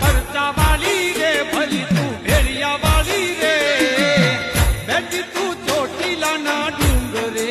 પરચા વાળી રે ભલી તું ભેળિયા વાળી રે બેટી તું ચોટીલા ના ડુંગરે